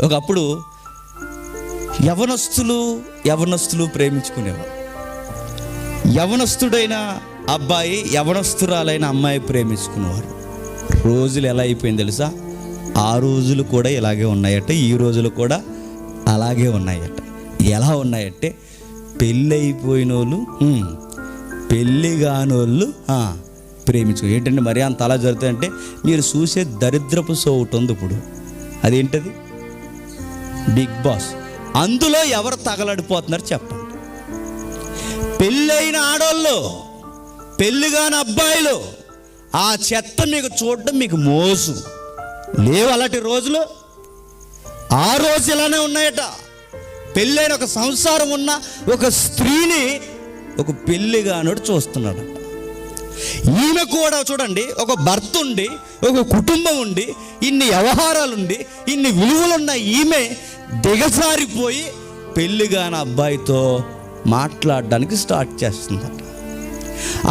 ఒకప్పుడు యవనస్తులు ప్రేమించుకునేవారు. యవనస్తుడైన అబ్బాయి యవనస్తురాలైన అమ్మాయి ప్రేమించుకునేవారు. రోజులు ఎలా అయిపోయింది తెలుసా? ఆ రోజులు కూడా ఇలాగే ఉన్నాయట, ఈ రోజులు కూడా అలాగే ఉన్నాయట. ఎలా ఉన్నాయంటే, పెళ్ళి వాళ్ళు పెళ్ళి కానోళ్ళు ప్రేమించుకో. ఏంటంటే మరి అంత అలా జరుగుతాయంటే, మీరు చూసే దరిద్రపు షో ఒకటి ఉంది ఇప్పుడు, అదేంటది? Bigg Boss. అందులో ఎవరు తగలడిపోతున్నారు చెప్పండి? పెళ్ళైన ఆడోళ్ళు, పెళ్ళి కాని అబ్బాయిలు. ఆ చెత్త మీకు చూడడం మీకు మోసు. లేవు అలాంటి రోజులు. ఆ రోజు ఇలానే ఉన్నాయట. పెళ్ళైన ఒక సంసారం ఉన్న ఒక స్త్రీని ఒక పెళ్ళి కానోడు చూస్తున్నాడు. ఈమె కూడా చూడండి, ఒక భర్త ఉండి, ఒక కుటుంబం ఉండి, ఇన్ని వ్యవహారాలుండి, ఇన్ని విలువలున్న ఈమె దిగజారిపోయి పెళ్ళి కాని అబ్బాయితో మాట్లాడడానికి స్టార్ట్ చేస్తుందట.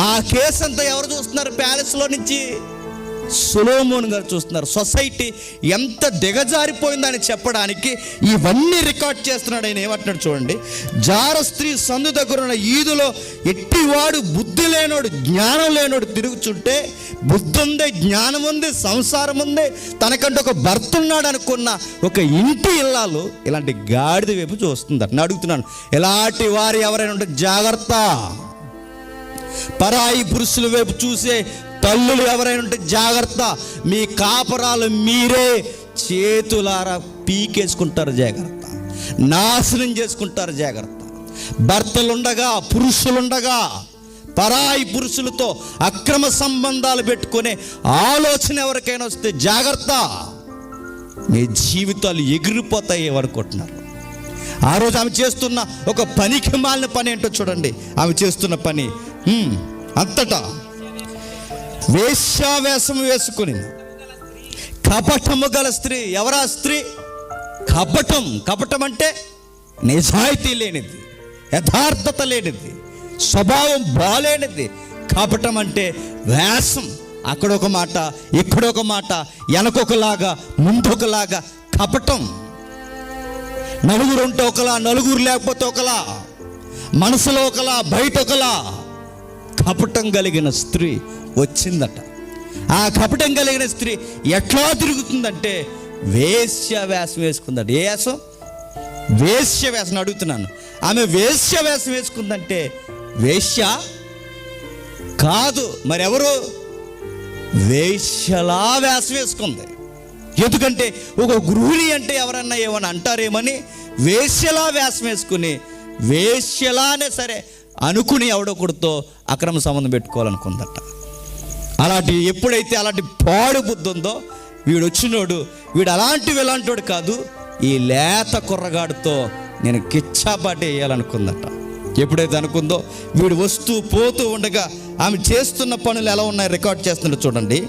ఆ కేసు అంతా ఎవరు చూస్తున్నారు? ప్యాలెస్లో నుంచి సొలొమోన్ గారు చూస్తున్నారు. సొసైటీ ఎంత దిగజారిపోయిందని చెప్పడానికి ఇవన్నీ రికార్డ్ చేస్తున్నాడు ఆయన. ఏమంటున్నాడు చూడండి, జార స్త్రీ సందు దగ్గర ఉన్న ఈదులో ఎట్టివాడు బుద్ధి లేనోడు, జ్ఞానం లేనోడు తిరుగుచుంటే, బుద్ధి ఉంది, జ్ఞానం ఉంది, సంసారం ఉంది, తనకంటే ఒక భర్త ఉన్నాడు అనుకున్న ఒక ఇంటి ఇల్లాలు ఇలాంటి గాడిద వైపు చూస్తుందట. నేను అడుగుతున్నాను, ఇలాంటి వారు ఎవరైనా ఉంటే జాగ్రత్త. పరాయి పురుషుల వైపు చూసే తల్లులు ఎవరైనా ఉంటే జాగ్రత్త. మీ కాపరాలు మీరే చేతులారా పీకేసుకుంటారు, జాగ్రత్త. నాశనం చేసుకుంటారు, జాగ్రత్త. భర్తలుండగా, పురుషులుండగా పరాయి పురుషులతో అక్రమ సంబంధాలు పెట్టుకునే ఆలోచన ఎవరికైనా వస్తే జాగ్రత్త. మీ జీవితాలు ఎగిరిపోతాయి అనుకుంటున్నారు. ఆ రోజు ఆమె చేస్తున్న ఒక పనికి మాలిన పని ఏంటో చూడండి. ఆమె చేస్తున్న పని అంతటా వేశ్యావేషం వేసుకుని కపటము గల స్త్రీ. ఎవరా స్త్రీ? కపటం అంటే నిజాయితీ లేనిది, యథార్థత లేనిది, స్వభావం బాలేనిది. కపటం అంటే వేషం. అక్కడొక మాట, ఇక్కడొక మాట, వెనకొకలాగా, ముందొకలాగా కపటం. నలుగురు ఉంటే ఒకలా, నలుగురు లేకపోతే ఒకలా, మనసులో ఒకలా, బయట ఒకలా. కపటం కలిగిన స్త్రీ వచ్చిందట. ఆ కపటం కలిగిన స్త్రీ ఎట్లా తిరుగుతుందంటే వేశ్యావేషం వేసుకుందట. ఏ వేషం? వేశ్యావేషం. అడుగుతున్నాను, ఆమె వేశ్యావేషం వేసుకుందంటే వేశ్య కాదు, మరెవరు? వేశ్యలా వేషం వేసుకుంది. ఎందుకంటే ఒక గృహిణి అంటే ఎవరన్నా ఏమని అంటారేమని వేశ్యలా వేషం వేసుకుని, వేశ్యలానే సరే అనుకుని ఎవడొకడితో అక్రమ సంబంధం పెట్టుకోవాలనుకుందట. ఎప్పుడైతే అలాంటి పాడు బుద్ధి ఉందో, వీడు వచ్చినోడు, వీడు ఇలాంటోడు కాదు, ఈ లేత కుర్రగాడితో నేను కిచ్చాపాటి వేయాలనుకుందట. ఎప్పుడైతే అనుకుందో, వీడు వస్తూ పోతూ ఉండగా ఆమె చేస్తున్న పనులు ఎలా ఉన్నాయో రికార్డ్ చేస్తున్నాడు చూడండి.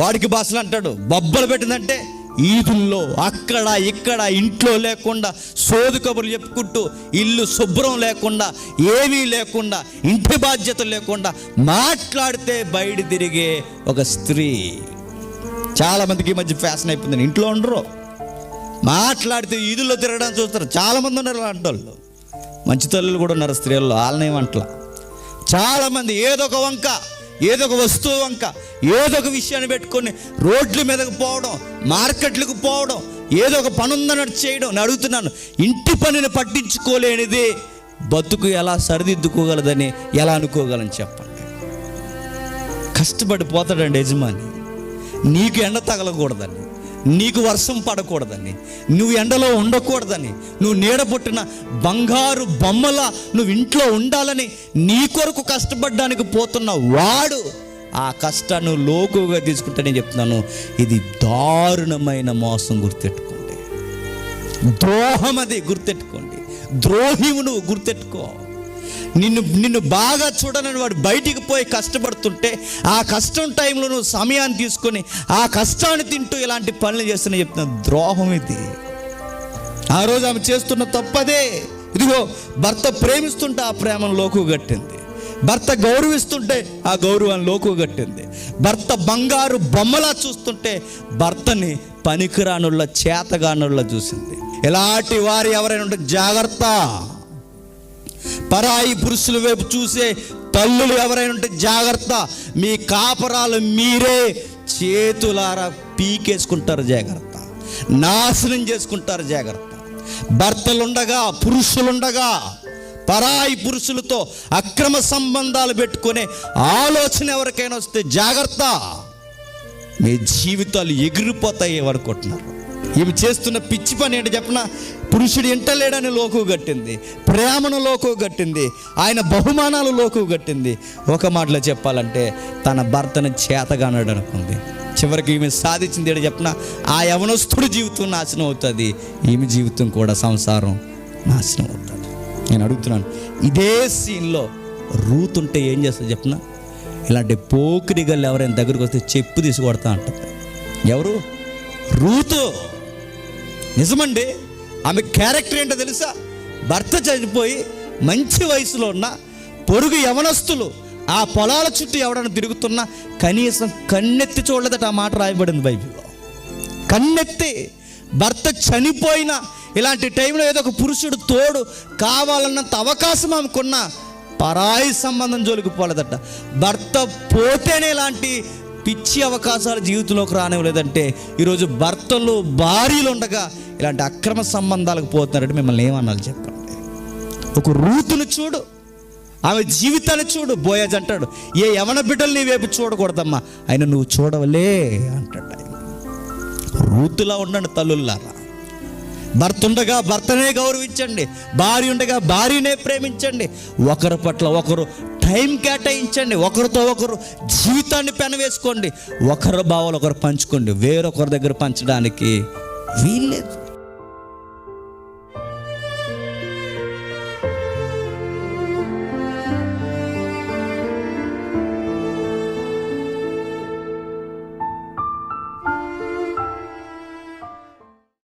వాడికి భాషలు అంటాడు, బొబ్బలు పెట్టిందంటే ఈదుల్లో అక్కడ ఇక్కడ ఇంట్లో లేకుండా సోదు కబుర్లు చెప్పుకుంటూ, ఇల్లు శుభ్రం లేకుండా, ఏమీ లేకుండా, ఇంటి బాధ్యతలు లేకుండా మాట్లాడితే బయట తిరిగే ఒక స్త్రీ. చాలామందికి ఈ మధ్య ఫ్యాషన్ అయిపోయింది. ఇంట్లో ఉండరు, మాట్లాడితే ఈదుల్లో తిరగడానికి చూస్తారు. చాలామంది ఉన్నారు అలాంటి వాళ్ళు. మంచి తల్లులు కూడా ఉన్నారు స్త్రీల్లో, వాళ్ళనేమంటలా. చాలామంది ఏదో ఒక వంక, ఏదో ఒక వస్తువు వంక, ఏదో ఒక విషయాన్ని పెట్టుకొని రోడ్ల మీదకు పోవడం, మార్కెట్లకు పోవడం, ఏదో ఒక పని ఉందన్నట్టు చేయడం. నేను అడుగుతున్నాను, ఇంటి పనిని పట్టించుకోలేనిది బతుకు ఎలా సరిదిద్దుకోగలదని ఎలా అనుకోగలని చెప్పండి. కష్టపడిపోతాడండి యజమాని. నీకు ఎండ తగలకూడదని, నీకు వర్షం పడకూడదని, నువ్వు ఎండలో ఉండకూడదని, నువ్వు నీడ పుట్టిన బంగారు బొమ్మలా నువ్వు ఇంట్లో ఉండాలని నీ కొరకు కష్టపడడానికి పోతున్న వాడు ఆ కష్టాన్ని లోకుగా తీసుకుంటే, నేను చెప్తున్నాను, ఇది దారుణమైన మోసం. గుర్తెట్టుకోండి, ద్రోహం. అది గుర్తెట్టుకోండి. ద్రోహివు నువ్వు, గుర్తెట్టుకో. నిన్ను బాగా చూడనని వాడు బయటికి పోయి కష్టపడుతుంటే, ఆ కష్టం టైంలో నువ్వు సమయాన్ని తీసుకొని ఆ కష్టాన్ని తింటూ ఇలాంటి పనులు చేస్తున్నా చెప్తున్నా, ద్రోహం ఇది. ఆ రోజు ఆమె చేస్తున్న తప్పదే. ఇదిగో భర్త ప్రేమిస్తుంటే ఆ ప్రేమను లోకు కట్టింది. భర్త గౌరవిస్తుంటే ఆ గౌరవాన్ని లోకువ కట్టింది. భర్త బంగారు బొమ్మలా చూస్తుంటే భర్తని పనికిరానుళ్ళ చేతగానుళ్ళ చూసింది. ఇలాంటి వారు ఎవరైనా ఉంటే జాగ్రత్త. పరాయి పురుషుల వైపు చూసే తల్లులు ఎవరైనా ఉంటే జాగ్రత్త. మీ కాపరాలు మీరే చేతులారా పీకేసుకుంటారు, జాగ్రత్త. నాశనం చేసుకుంటారు, జాగ్రత్త. భర్తలుండగా, పురుషులుండగా పరాయి పురుషులతో అక్రమ సంబంధాలు పెట్టుకునే ఆలోచన ఎవరికైనా వస్తే జాగ్రత్త. మీ జీవితాలు ఎగిరిపోతాయి అనుకుంటున్నారు. ఈమె చేస్తున్న పిచ్చి పని ఏంటి చెప్పిన? పురుషుడు ఇంటలేడని లోకువ కట్టింది, ప్రేమను లోకువ కట్టింది, ఆయన బహుమానాలు లోకువ కట్టింది. ఒక మాటలో చెప్పాలంటే తన భర్తను చేతగానాడు అనుకుంది. చివరికి ఈమె సాధించింది ఏంటి చెప్పిన? ఆ యవనస్తుడి జీవితం నాశనం అవుతుంది, ఈమె జీవితం కూడా సంసారం నాశనం అవుతుంది. నేను అడుగుతున్నాను, ఇదే సీన్లో రూత్ ఉంటే ఏం చేస్తుంది చెప్పిన? ఇలాంటి పోకిరిగలు ఎవరైనా దగ్గరికి వస్తే చెప్పు తీసుకొడతా అంటుంది. ఎవరు? రూతు. నిజమండి. ఆమె క్యారెక్టర్ ఏంటో తెలుసా? భర్త చనిపోయి మంచి వయసులో ఉన్న పొరుగు యవనస్తులు ఆ పొలాల చుట్టూ ఎవడన్నా తిరుగుతున్నా కనీసం కన్నెత్తి చూడలేదట. ఆ మాట రాయబడింది బైబిల్లో. కన్నెత్తి. భర్త చనిపోయినా ఇలాంటి టైంలో ఏదో ఒక పురుషుడు తోడు కావాలన్నంత అవకాశం ఆమెకున్నా పరాయి సంబంధం జోలికి పోలేదట. భర్త పోతేనే ఇలాంటి పిచ్చి అవకాశాలు జీవితంలోకి రానివ్వలేదంటే ఈరోజు భర్తలు భార్యలు ఉండగా ఇలాంటి అక్రమ సంబంధాలకు పోతున్నారంటే మిమ్మల్ని ఏమన్నాలి చెప్పండి? ఒక రూతును చూడు, ఆమె జీవితాన్ని చూడు. బోయాజ్ అంటాడు, ఏ యవన బిడ్డలు నీ వైపు చూడకూడదమ్మా, ఆయన నువ్వు చూడవలే అంటాడు. ఆయన రూతులా ఉండండి తల్లుల్లారా. భర్త ఉండగా భర్తనే గౌరవించండి, భార్య ఉండగా భార్యనే ప్రేమించండి. ఒకరి పట్ల ఒకరు టైం కేటాయించండి, ఒకరితో ఒకరు జీవితాన్ని పెనవేసుకోండి, ఒకరి భావాలు ఒకరు పంచుకోండి. వేరొకరి దగ్గర పంచడానికి వీల్లేదు.